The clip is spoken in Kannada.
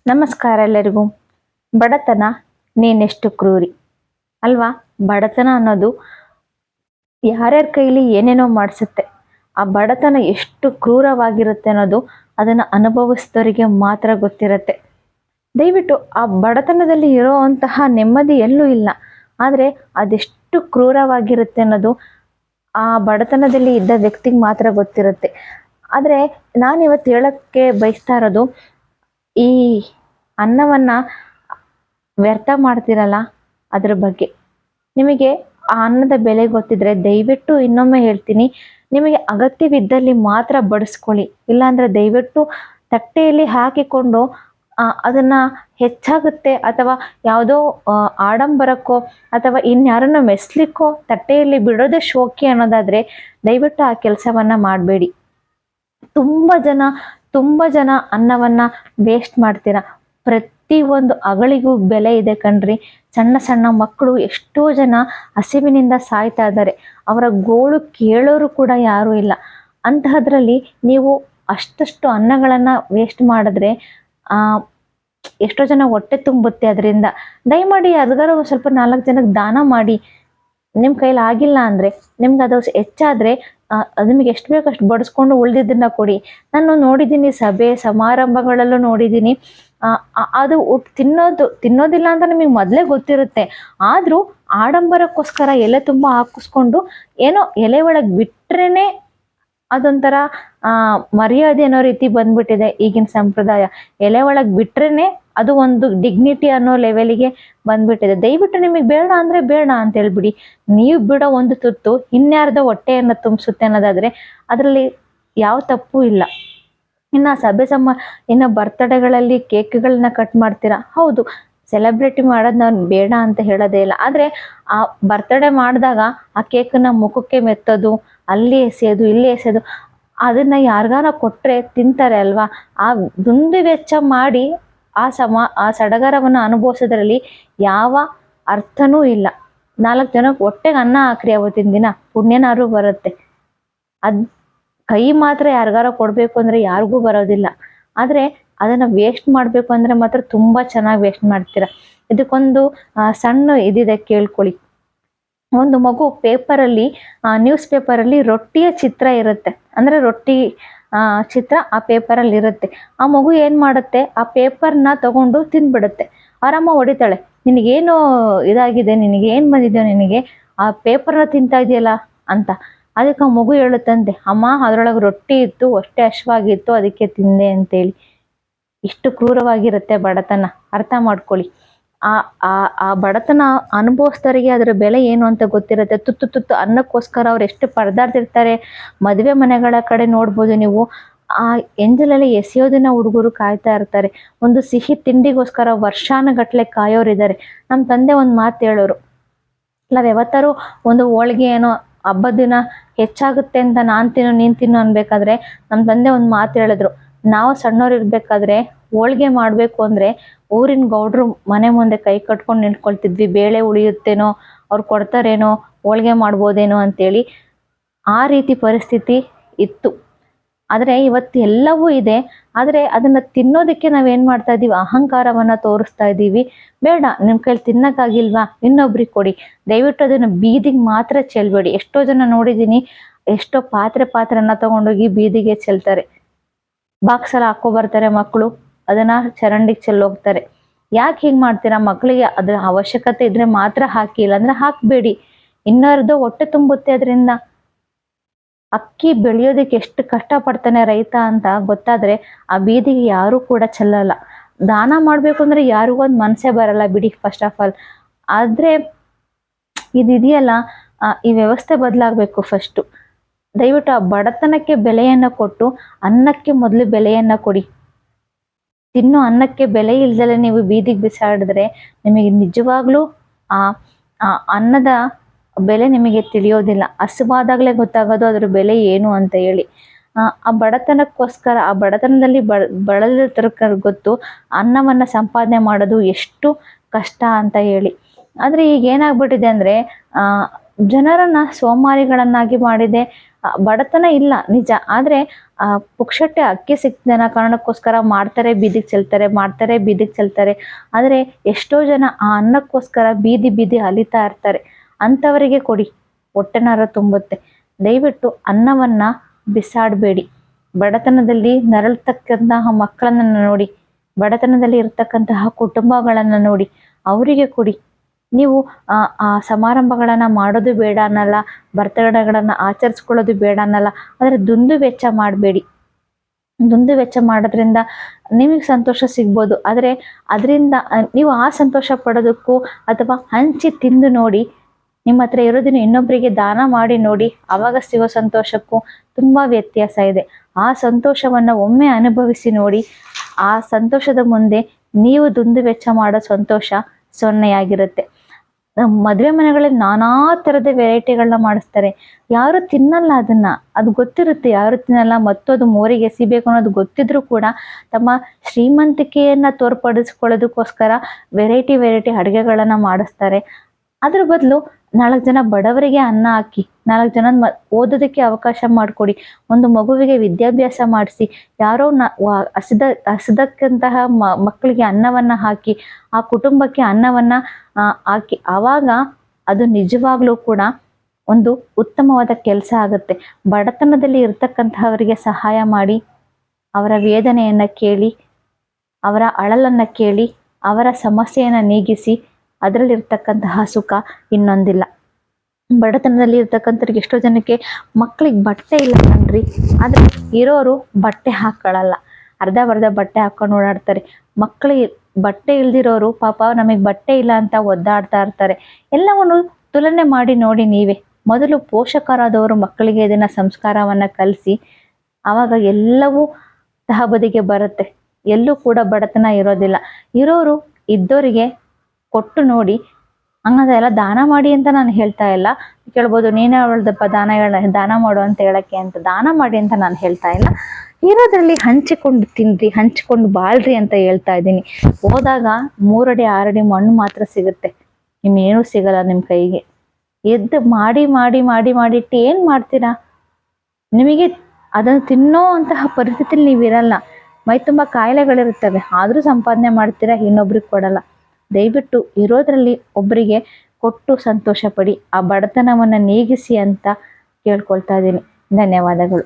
ನಮಸ್ಕಾರ ಎಲ್ಲರಿಗೂ. ಬಡತನ ನೀನೆಷ್ಟು ಕ್ರೂರಿ ಅಲ್ವಾ? ಬಡತನ ಅನ್ನೋದು ಯಾರ್ಯಾರ ಕೈಲಿ ಏನೇನೋ ಮಾಡಿಸುತ್ತೆ. ಆ ಬಡತನ ಎಷ್ಟು ಕ್ರೂರವಾಗಿರುತ್ತೆ ಅನ್ನೋದು ಅದನ್ನು ಅನುಭವಿಸಿದವರಿಗೆ ಮಾತ್ರ ಗೊತ್ತಿರುತ್ತೆ. ದಯವಿಟ್ಟು ಆ ಬಡತನದಲ್ಲಿ ಇರೋವಂತಹ ನೆಮ್ಮದಿ ಎಲ್ಲೂ ಇಲ್ಲ. ಆದರೆ ಅದೆಷ್ಟು ಕ್ರೂರವಾಗಿರುತ್ತೆ ಅನ್ನೋದು ಆ ಬಡತನದಲ್ಲಿ ಇದ್ದ ವ್ಯಕ್ತಿಗೆ ಮಾತ್ರ ಗೊತ್ತಿರುತ್ತೆ. ಆದರೆ ನಾನಿವತ್ತು ಹೇಳೋಕ್ಕೆ ಬಯಸ್ತಾ ಇರೋದು, ಈ ಅನ್ನವನ್ನು ವ್ಯರ್ಥ ಮಾಡ್ತಿರಲ್ಲ ಅದ್ರ ಬಗ್ಗೆ. ನಿಮಗೆ ಆ ಅನ್ನದ ಬೆಲೆ ಗೊತ್ತಿದ್ರೆ ದಯವಿಟ್ಟು ಇನ್ನೊಮ್ಮೆ ಹೇಳ್ತೀನಿ, ನಿಮಗೆ ಅಗತ್ಯವಿದ್ದಲ್ಲಿ ಮಾತ್ರ ಬಡಿಸ್ಕೊಳ್ಳಿ. ಇಲ್ಲಾಂದರೆ ದಯವಿಟ್ಟು ತಟ್ಟೆಯಲ್ಲಿ ಹಾಕಿಕೊಂಡು ಅದನ್ನು ಹೆಚ್ಚಾಗುತ್ತೆ ಅಥವಾ ಯಾವುದೋ ಆಡಂಬರಕ್ಕೋ ಅಥವಾ ಇನ್ಯಾರನ್ನು ಮೆಸ್ಲಿಕ್ಕೋ ತಟ್ಟೆಯಲ್ಲಿ ಬಿಡೋದೇ ಶೋಕಿ ಅನ್ನೋದಾದರೆ ದಯವಿಟ್ಟು ಆ ಕೆಲಸವನ್ನು ಮಾಡಬೇಡಿ. ತುಂಬ ಜನ ಅನ್ನವನ್ನು ವೇಸ್ಟ್ ಮಾಡ್ತೀರಾ. ಪ್ರತಿಯೊಂದು ಅಗಳಿಗೂ ಬೆಲೆ ಇದೆ ಕಣ್ರಿ. ಸಣ್ಣ ಸಣ್ಣ ಮಕ್ಕಳು ಎಷ್ಟೋ ಜನ ಹಸಿವಿನಿಂದ ಸಾಯ್ತಾ ಇದ್ದಾರೆ. ಅವರ ಗೋಳು ಕೇಳೋರು ಕೂಡ ಯಾರೂ ಇಲ್ಲ. ಅಂತಹದ್ರಲ್ಲಿ ನೀವು ಅಷ್ಟಷ್ಟು ಅನ್ನಗಳನ್ನು ವೇಸ್ಟ್ ಮಾಡಿದ್ರೆ ಎಷ್ಟೋ ಜನ ಹೊಟ್ಟೆ ತುಂಬುತ್ತೆ ಅದರಿಂದ. ದಯಮಾಡಿ ಯಾರಿಗಾರು ಸ್ವಲ್ಪ 4 ಜನಕ್ಕೆ ದಾನ ಮಾಡಿ. ನಿಮ್ಮ ಕೈಲಿ ಆಗಿಲ್ಲ ಅಂದರೆ, ನಿಮ್ಗೆ ಅದು ಹೆಚ್ಚಾದರೆ ನಿಮಗೆ ಎಷ್ಟು ಬೇಕೋ ಅಷ್ಟು ಬಡಿಸ್ಕೊಂಡು ಉಳಿದಿದ್ದನ್ನು ಕೊಡಿ. ನಾನು ನೋಡಿದ್ದೀನಿ, ಸಭೆ ಸಮಾರಂಭಗಳಲ್ಲೂ ನೋಡಿದ್ದೀನಿ. ಅದು ತಿನ್ನೋದಿಲ್ಲ ಅಂತ ನಿಮಗೆ ಮೊದಲೇ ಗೊತ್ತಿರುತ್ತೆ. ಆದರೂ ಆಡಂಬರಕ್ಕೋಸ್ಕರ ಎಲೆ ತುಂಬ ಹಾಕಿಸ್ಕೊಂಡು ಏನೋ ಎಲೆ ಒಳಗೆ ಬಿಟ್ರೇ ಅದೊಂಥರ ಮರ್ಯಾದೆ ಅನ್ನೋ ರೀತಿ ಬಂದ್ಬಿಟ್ಟಿದೆ ಈಗಿನ ಸಂಪ್ರದಾಯ. ಎಲೆ ಒಳಗೆ ಬಿಟ್ರೇ ಅದು ಒಂದು ಡಿಗ್ನಿಟಿ ಅನ್ನೋ ಲೆವೆಲಿಗೆ ಬಂದ್ಬಿಟ್ಟಿದೆ. ದಯವಿಟ್ಟು ನಿಮಗೆ ಬೇಡ ಅಂದರೆ ಬೇಡ ಅಂತ ಹೇಳ್ಬಿಡಿ. ನೀವು ಬಿಡೋ ಒಂದು ತುತ್ತು ಇನ್ಯಾರ್ದ ಹೊಟ್ಟೆಯನ್ನು ತುಂಬಿಸುತ್ತೆ ಅನ್ನೋದಾದರೆ ಅದರಲ್ಲಿ ಯಾವ ತಪ್ಪು ಇಲ್ಲ. ಇನ್ನು ಇನ್ನು ಬರ್ತಡೇಗಳಲ್ಲಿ ಕೇಕ್ಗಳನ್ನ ಕಟ್ ಮಾಡ್ತೀರಾ, ಹೌದು, ಸೆಲೆಬ್ರಿಟಿ ಮಾಡೋದು ನಾನು ಬೇಡ ಅಂತ ಹೇಳೋದೇ ಇಲ್ಲ. ಆದರೆ ಆ ಬರ್ತಡೇ ಮಾಡಿದಾಗ ಆ ಕೇಕನ್ನು ಮುಖಕ್ಕೆ ಮೆತ್ತೋದು, ಅಲ್ಲಿ ಎಸೆಯೋದು, ಇಲ್ಲಿ ಎಸೆಯೋದು, ಅದನ್ನು ಯಾರಿಗಾರ ಕೊಟ್ಟರೆ ತಿಂತಾರೆ ಅಲ್ವಾ? ಆ ದುಂದು ವೆಚ್ಚ ಮಾಡಿ ಆ ಸಡಗರವನ್ನು ಅನುಭವಿಸೋದ್ರಲ್ಲಿ ಯಾವ ಅರ್ಥನೂ ಇಲ್ಲ. 4 ಜನಕ್ಕೆ ಹೊಟ್ಟೆಗೆ ಅನ್ನ ಹಾಕ್ರಿ, ಅವತ್ತಿನ ದಿನ ಪುಣ್ಯನಾರು ಬರುತ್ತೆ. ಕೈ ಮಾತ್ರ ಯಾರಿಗಾರ ಕೊಡಬೇಕು ಅಂದರೆ ಯಾರಿಗೂ ಬರೋದಿಲ್ಲ. ಆದರೆ ಅದನ್ನು ವೇಸ್ಟ್ ಮಾಡಬೇಕು ಅಂದರೆ ಮಾತ್ರ ತುಂಬ ಚೆನ್ನಾಗಿ ವೇಸ್ಟ್ ಮಾಡ್ತೀರ. ಇದಕ್ಕೊಂದು ಸಣ್ಣ ಇದಿದೆ, ಕೇಳ್ಕೊಳ್ಳಿ. ಒಂದು ಮಗು ನ್ಯೂಸ್ ಪೇಪರಲ್ಲಿ ರೊಟ್ಟಿಯ ಚಿತ್ರ ಇರುತ್ತೆ. ಅಂದರೆ ರೊಟ್ಟಿ ಚಿತ್ರ ಆ ಪೇಪರಲ್ಲಿ ಇರುತ್ತೆ. ಆ ಮಗು ಏನು ಮಾಡುತ್ತೆ, ಆ ಪೇಪರ್ನ ತಗೊಂಡು ತಿಂದ್ಬಿಡುತ್ತೆ. ಅವರಮ್ಮ ಹೊಡಿತಾಳೆ, ನಿನಗೇನು ಇದಾಗಿದೆ, ನಿನಗೇನು ಬಂದಿದೆಯೋ, ನಿನಗೆ ಆ ಪೇಪರ್ನ ತಿಂತಾ ಇದೆಯಲ್ಲ ಅಂತ. ಅದಕ್ಕೆ ಆ ಮಗು ಹೇಳುತ್ತಂತೆ, ಅಮ್ಮ ಅದರೊಳಗೆ ರೊಟ್ಟಿ ಇತ್ತು, ಅಷ್ಟೇ ಹಶ್ವಾಗಿತ್ತು, ಅದಕ್ಕೆ ತಿಂದೆ ಅಂತೇಳಿ. ಇಷ್ಟು ಕ್ರೂರವಾಗಿರುತ್ತೆ ಬಡತನ, ಅರ್ಥ ಮಾಡ್ಕೊಳ್ಳಿ. ಆ ಬಡತನ ಅನುಭವಿಸಿದವರಿಗೆ ಅದರ ಬೆಲೆ ಏನು ಅಂತ ಗೊತ್ತಿರುತ್ತೆ. ತುತ್ತು ಅನ್ನಕ್ಕೋಸ್ಕರ ಅವ್ರು ಎಷ್ಟು ಪರದಾಡ್ತಿರ್ತಾರೆ. ಮದುವೆ ಮನೆಗಳ ಕಡೆ ನೋಡ್ಬೋದು ನೀವು, ಆ ಎಂಜಲಲ್ಲಿ ಎಸೆಯೋದನ್ನ ಹುಡುಗರು ಕಾಯ್ತಾ ಇರ್ತಾರೆ. ಒಂದು ಸಿಹಿ ತಿಂಡಿಗೋಸ್ಕರ ವರ್ಷಾನುಗಟ್ಲೆ ಕಾಯೋರಿದ್ದಾರೆ. ನಮ್ಮ ತಂದೆ ಒಂದು ಮಾತು ಹೇಳೋರು, ನಾವು ಯಾವತ್ತಾರು ಒಂದು ಹೋಳಿಗೆ ಏನೋ ಹಬ್ಬದ ದಿನ ಹೆಚ್ಚಾಗುತ್ತೆ ಅಂತ ನಾನು ತಿನ್ನು ನೀನು ತಿನ್ನು ಅನ್ಬೇಕಾದ್ರೆ ನಮ್ಮ ತಂದೆ ಒಂದು ಮಾತು ಹೇಳಿದ್ರು, ನಾವು ಸಣ್ಣವ್ರು ಇರ್ಬೇಕಾದ್ರೆ ಹೋಳಿಗೆ ಮಾಡಬೇಕು ಅಂದರೆ ಊರಿನ ಗೌಡ್ರು ಮನೆ ಮುಂದೆ ಕೈ ಕಟ್ಕೊಂಡು ನಿಂತ್ಕೊಳ್ತಿದ್ವಿ. ಬೇಳೆ ಉಳಿಯುತ್ತೇನೋ, ಅವ್ರು ಕೊಡ್ತಾರೇನೋ, ಹೋಳಿಗೆ ಮಾಡ್ಬೋದೇನೋ ಅಂತೇಳಿ. ಆ ರೀತಿ ಪರಿಸ್ಥಿತಿ ಇತ್ತು. ಆದರೆ ಇವತ್ತು ಎಲ್ಲವೂ ಇದೆ. ಆದರೆ ಅದನ್ನು ತಿನ್ನೋದಕ್ಕೆ ನಾವೇನು ಮಾಡ್ತಾ ಇದ್ದೀವಿ, ಅಹಂಕಾರವನ್ನು ತೋರಿಸ್ತಾ ಇದ್ದೀವಿ. ಬೇಡ, ನಿಮ್ಮ ಕೈಲಿ ತಿನ್ನೋಕ್ಕಾಗಿಲ್ವಾ, ಇನ್ನೊಬ್ರಿಗೆ ಕೊಡಿ. ದಯವಿಟ್ಟು ಅದನ್ನು ಬೀದಿಗೆ ಮಾತ್ರ ಚೆಲ್ಲಬೇಡಿ. ಎಷ್ಟೋ ಜನ ನೋಡಿದ್ದೀನಿ, ಎಷ್ಟೋ ಪಾತ್ರೆನ ತಗೊಂಡೋಗಿ ಬೀದಿಗೆ ಚೆಲ್ತಾರೆ. ಬಾಕ್ಸಲ್ಲಿ ಹಾಕ್ಕೊಬರ್ತಾರೆ ಮಕ್ಕಳು, ಅದನ್ನು ಚರಂಡಿಗೆ ಚೆಲ್ಲೋಗ್ತಾರೆ. ಯಾಕೆ ಹೀಗೆ ಮಾಡ್ತೀರಾ? ಮಕ್ಕಳಿಗೆ ಅದರ ಅವಶ್ಯಕತೆ ಇದ್ದರೆ ಮಾತ್ರ ಹಾಕಿ, ಇಲ್ಲಾಂದರೆ ಹಾಕಬೇಡಿ. ಇನ್ನರ್ದು ಹೊಟ್ಟೆ ತುಂಬುತ್ತೆ ಅದರಿಂದ. ಅಕ್ಕಿ ಬೆಳೆಯೋದಕ್ಕೆ ಎಷ್ಟು ಕಷ್ಟಪಡ್ತಾನೆ ರೈತ ಅಂತ ಗೊತ್ತಾದರೆ ಆ ಬೀದಿಗೆ ಯಾರೂ ಕೂಡ ಚೆಲ್ಲಲ್ಲ. ದಾನ ಮಾಡಬೇಕು ಅಂದರೆ ಯಾರಿಗೂ ಒಂದು ಮನಸ್ಸೇ ಬರಲ್ಲ ಬಿಡಿ, ಫಸ್ಟ್ ಆಫ್ ಆಲ್. ಆದರೆ ಇದೆಯಲ್ಲ, ಈ ವ್ಯವಸ್ಥೆ ಬದಲಾಗಬೇಕು ಫಸ್ಟು. ದಯವಿಟ್ಟು ಆ ಬಡತನಕ್ಕೆ ಬೆಲೆಯನ್ನು ಕೊಟ್ಟು ಅನ್ನಕ್ಕೆ ಮೊದಲು ಬೆಲೆಯನ್ನು ಕೊಡಿ. ತಿನ್ನೋ ಅನ್ನಕ್ಕೆ ಬೆಲೆ ಇಲ್ದಲೆ ನೀವು ಬೀದಿಗೆ ಬಿಸಾಡಿದ್ರೆ ನಿಮಗೆ ನಿಜವಾಗ್ಲೂ ಆ ಅನ್ನದ ಬೆಲೆ ನಿಮಗೆ ತಿಳಿಯೋದಿಲ್ಲ. ಹಸುವಾದಾಗಲೇ ಗೊತ್ತಾಗೋದು ಅದ್ರ ಬೆಲೆ ಏನು ಅಂತ ಹೇಳಿ. ಆ ಬಡತನಕ್ಕೋಸ್ಕರ, ಆ ಬಡತನದಲ್ಲಿ ಬಳಲಿರ್ತಕ್ಕ ಗೊತ್ತು ಅನ್ನವನ್ನು ಸಂಪಾದನೆ ಮಾಡೋದು ಎಷ್ಟು ಕಷ್ಟ ಅಂತ ಹೇಳಿ. ಆದರೆ ಈಗ ಏನಾಗ್ಬಿಟ್ಟಿದೆ ಅಂದರೆ ಜನರನ್ನು ಸೋಮಾರಿಗಳನ್ನಾಗಿ ಮಾಡಿದೆ. ಬಡತನ ಇಲ್ಲ ನಿಜ, ಆದ್ರೆ ಪುಕ್ಷಟ್ಟೆ ಅಕ್ಕಿ ಸಿಕ್ತಿದೆ ಅನ್ನೋ ಕಾರಣಕ್ಕೋಸ್ಕರ ಮಾಡ್ತಾರೆ ಬೀದಿಗೆ ಚೆಲ್ತಾರೆ, ಮಾಡ್ತಾರೆ ಬೀದಿಗೆ ಚೆಲ್ತಾರೆ. ಆದ್ರೆ ಎಷ್ಟೋ ಜನ ಆ ಅನ್ನಕ್ಕೋಸ್ಕರ ಬೀದಿ ಬೀದಿ ಅಲಿತಾ ಇರ್ತಾರೆ. ಅಂಥವರಿಗೆ ಕೊಡಿ, ಹೊಟ್ಟೆನಾರ ತುಂಬುತ್ತೆ. ದಯವಿಟ್ಟು ಅನ್ನವನ್ನ ಬಿಸಾಡಬೇಡಿ. ಬಡತನದಲ್ಲಿ ನರಳತಕ್ಕಂತಹ ಮಕ್ಕಳನ್ನ ನೋಡಿ, ಬಡತನದಲ್ಲಿ ಇರ್ತಕ್ಕಂತಹ ಕುಟುಂಬಗಳನ್ನ ನೋಡಿ, ಅವರಿಗೆ ಕೊಡಿ. ನೀವು ಆ ಸಮಾರಂಭಗಳನ್ನ ಮಾಡೋದು ಬೇಡ ಅನ್ನಲ್ಲ, ಬರ್ತಡೇಗಳನ್ನ ಆಚರಿಸ್ಕೊಳ್ಳೋದು ಬೇಡ ಅನ್ನಲ್ಲ, ಆದರೆ ದುಂದು ವೆಚ್ಚ ಮಾಡಬೇಡಿ. ದುಂದು ವೆಚ್ಚ ಮಾಡೋದ್ರಿಂದ ನಿಮಗೆ ಸಂತೋಷ ಸಿಗ್ಬೋದು, ಆದರೆ ಅದರಿಂದ ನೀವು ಆ ಸಂತೋಷ ಪಡೋದಕ್ಕೂ ಅಥವಾ ಹಂಚಿ ತಿಂದು ನೋಡಿ, ನಿಮ್ಮ ಹತ್ರ ಇರೋದನ್ನ ಇನ್ನೊಬ್ಬರಿಗೆ ದಾನ ಮಾಡಿ ನೋಡಿ, ಅವಾಗ ಸಿಗೋ ಸಂತೋಷಕ್ಕೂ ತುಂಬಾ ವ್ಯತ್ಯಾಸ ಇದೆ. ಆ ಸಂತೋಷವನ್ನ ಒಮ್ಮೆ ಅನುಭವಿಸಿ ನೋಡಿ. ಆ ಸಂತೋಷದ ಮುಂದೆ ನೀವು ದುಂದು ವೆಚ್ಚ ಮಾಡೋ ಸಂತೋಷ ಸೊನ್ನೆಯಾಗಿರುತ್ತೆ. ಮದುವೆ ಮನೆಗಳಲ್ಲಿ ನಾನಾ ಥರದ ವೆರೈಟಿಗಳನ್ನ ಮಾಡಿಸ್ತಾರೆ. ಯಾರು ತಿನ್ನಲ್ಲ ಅದನ್ನ, ಅದು ಗೊತ್ತಿರುತ್ತೆ ಯಾರು ತಿನ್ನಲ್ಲ, ಮತ್ತು ಅದು ಮೋರಿಗೆ ಎಸಿಬೇಕು ಅನ್ನೋದು ಗೊತ್ತಿದ್ರು ಕೂಡ ತಮ್ಮ ಶ್ರೀಮಂತಿಕೆಯನ್ನ ತೋರ್ಪಡಿಸ್ಕೊಳ್ಳೋದಕ್ಕೋಸ್ಕರ ವೆರೈಟಿ ಅಡುಗೆಗಳನ್ನ ಮಾಡಿಸ್ತಾರೆ. ಅದ್ರ ಬದಲು 4 ಜನ ಬಡವರಿಗೆ ಅನ್ನ ಹಾಕಿ, 4 ಜನ ಓದೋದಕ್ಕೆ ಅವಕಾಶ ಮಾಡಿಕೊಡಿ, ಒಂದು ಮಗುವಿಗೆ ವಿದ್ಯಾಭ್ಯಾಸ ಮಾಡಿಸಿ, ಯಾರೋ ಹಸಿದಕ್ಕಂತಹ ಮಕ್ಕಳಿಗೆ ಅನ್ನವನ್ನ ಹಾಕಿ, ಆ ಕುಟುಂಬಕ್ಕೆ ಅನ್ನವನ್ನ ಹಾಕಿ, ಆವಾಗ ಅದು ನಿಜವಾಗ್ಲೂ ಕೂಡ ಒಂದು ಉತ್ತಮವಾದ ಕೆಲಸ ಆಗುತ್ತೆ. ಬಡತನದಲ್ಲಿ ಇರ್ತಕ್ಕಂತಹವರಿಗೆ ಸಹಾಯ ಮಾಡಿ, ಅವರ ವೇದನೆಯನ್ನ ಕೇಳಿ, ಅವರ ಅಳಲನ್ನ ಕೇಳಿ, ಅವರ ಸಮಸ್ಯೆಯನ್ನ ನೀಗಿಸಿ, ಅದರಲ್ಲಿರ್ತಕ್ಕಂತಹ ಸುಖ ಇನ್ನೊಂದಿಲ್ಲ. ಬಡತನದಲ್ಲಿ ಇರ್ತಕ್ಕಂಥವ್ರಿಗೆ ಎಷ್ಟೋ ಜನಕ್ಕೆ ಮಕ್ಕಳಿಗೆ ಬಟ್ಟೆ ಇಲ್ಲ ಕಣ್ರಿ, ಆದ್ರೆ ಇರೋರು ಬಟ್ಟೆ ಹಾಕೊಳ್ಳಲ್ಲ, ಅರ್ಧ ಬಟ್ಟೆ ಹಾಕೊಂಡು ಓಡಾಡ್ತಾರೆ. ಮಕ್ಕಳಿಗೆ ಬಟ್ಟೆ ಇಲ್ದಿರೋರು ಪಾಪ ನಮಗೆ ಬಟ್ಟೆ ಇಲ್ಲ ಅಂತ ಒದ್ದಾಡ್ತಾ ಇರ್ತಾರೆ. ಎಲ್ಲವನ್ನು ತುಲನೆ ಮಾಡಿ ನೋಡಿ ನೀವೇ. ಮೊದಲು ಪೋಷಕರಾದವರು ಮಕ್ಕಳಿಗೆ ಇದನ್ನ ಸಂಸ್ಕಾರವನ್ನ ಕಲಿಸಿ, ಆವಾಗ ಎಲ್ಲವೂ ತಹಬದಿಗೆ ಬರುತ್ತೆ. ಎಲ್ಲೂ ಕೂಡ ಬಡತನ ಇರೋದಿಲ್ಲ. ಇರೋರು ಇದ್ದವರಿಗೆ ಕೊಟ್ಟು ನೋಡಿ. ಹಂಗಂದ್ರೆ ಎಲ್ಲ ದಾನ ಮಾಡಿ ಅಂತ ನಾನು ಹೇಳ್ತಾ ಇಲ್ಲ. ಕೇಳ್ಬೋದು, ನೀನೇ ಅವಳದಪ್ಪ ದಾನ ಮಾಡು ಅಂತ ಹೇಳಕ್ಕೆ ಅಂತ. ದಾನ ಮಾಡಿ ಅಂತ ನಾನು ಹೇಳ್ತಾ ಇಲ್ಲ. ಇರೋದ್ರಲ್ಲಿ ಹಂಚಿಕೊಂಡು ತಿನ್ರಿ, ಹಂಚಿಕೊಂಡು ಬಾಳ್ರಿ ಅಂತ ಹೇಳ್ತಾ ಇದ್ದೀನಿ. ಹೋದಾಗ 3 ಅಡಿ 6 ಅಡಿ ಮಣ್ಣು ಮಾತ್ರ ಸಿಗುತ್ತೆ, ಇನ್ನೇನು ಸಿಗಲ್ಲ ನಿಮ್ಮ ಕೈಗೆ. ಎದ್ದು ಮಾಡಿ ಮಾಡಿ ಮಾಡಿ ಮಾಡಿಟ್ಟು ಏನು ಮಾಡ್ತೀರಾ? ನಿಮಗೆ ಅದನ್ನು ತಿನ್ನೋ ಅಂತಹ ಪರಿಸ್ಥಿತಿಲಿ ನೀವಿರಲ್ಲ. ಮೈ ತುಂಬ ಕಾಯಿಲೆಗಳಿರುತ್ತವೆ, ಆದರೂ ಸಂಪಾದನೆ ಮಾಡ್ತೀರಾ, ಇನ್ನೊಬ್ರಿಗೆ ಕೊಡಲ್ಲ. ದಯವಿಟ್ಟು ಇರೋದ್ರಲ್ಲಿ ಒಬ್ಬರಿಗೆ ಕೊಟ್ಟು ಸಂತೋಷ ಪಡಿ, ಆ ಬಡತನವನ್ನು ನೀಗಿಸಿ ಅಂತ ಕೇಳ್ಕೊಳ್ತಾ ಇದ್ದೀನಿ. ಧನ್ಯವಾದಗಳು.